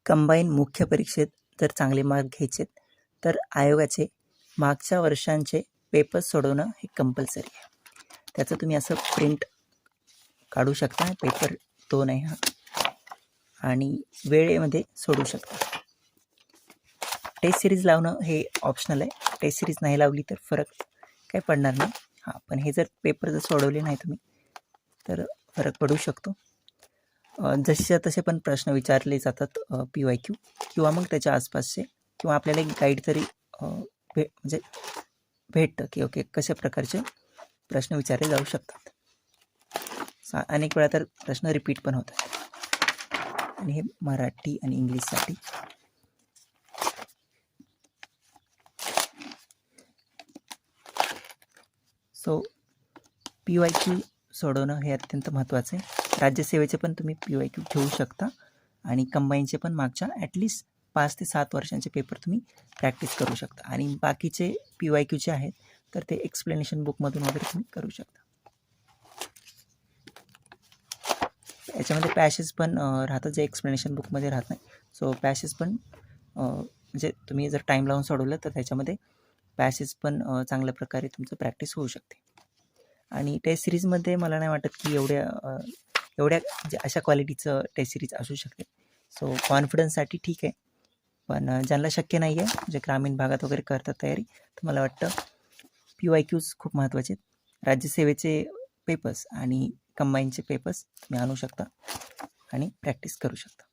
Combine मुख्य परीक्षेत जर चांगले मार्क घ्यायचे तर आयोगाचे मागच्या वर्षांचे पेपर्स सोडवणं हे कंपल्सरी आहे. त्याचं तुम्ही असं प्रिंट काढू शकता. पेपर 2 आहे हा आणि वेळेमध्ये सोडू शकता. टेस्ट सिरीज लावणं हे ऑप्शनल आहे. टेस्ट सिरीज नाही लावली तर फरक काही पडणार नाही. हां, पण हे जर पेपर जर सोडवले नाही तुम्ही तर फरक पडू शकतो. जसे तसे पण प्रश्न विचारले जातात PYQ किंवा मग त्याच्या आसपासचे, किंवा आपल्याला एक गाईड तरी म्हणजे भेटतं की ओके कशा प्रकारचे प्रश्न विचारले जाऊ शकतात. अनेक वेळा तर प्रश्न रिपीट पण होतात आणि हे मराठी आणि इंग्लिशसाठी. सो PYQ सोडवणं हे अत्यंत महत्त्वाचं आहे. राज्यसेवेचे पण तुम्ही PYQ ठेवू शकता आणि कंबाईनचे पण मागच्या ॲटलिस्ट 5 ते 7 वर्षांचे पेपर तुम्ही प्रॅक्टिस करू शकता. आणि बाकीचे PYQचे आहेत तर ते एक्सप्लेनेशन बुकमधून वगैरे तुम्ही करू शकता. याच्यामध्ये पॅसेज पण राहतात जे एक्सप्लेनेशन बुकमध्ये राहत नाही. सो पॅसेज पण म्हणजे तुम्ही जर टाईम लावून सोडवलं तर त्याच्यामध्ये पॅसेज पण चांगल्या प्रकारे तुमचं प्रॅक्टिस होऊ शकते. आणि टेस्ट सिरीजमध्ये मला नाही वाटत की एवढ्या म्हणजे अशा क्वालिटीचं टेस्ट सिरीज असू शकते. सो कॉन्फिडन्ससाठी ठीक आहे, पण ज्यांना शक्य नाही आहे म्हणजे ग्रामीण भागात वगैरे करतात तयारी, तर मला वाटतं PYQs खूप महत्त्वाचे आहेत. राज्यसेवेचे पेपर्स आणि कंबाईनचे पेपर्स तुम्ही आणू शकता आणि प्रॅक्टिस करू शकता.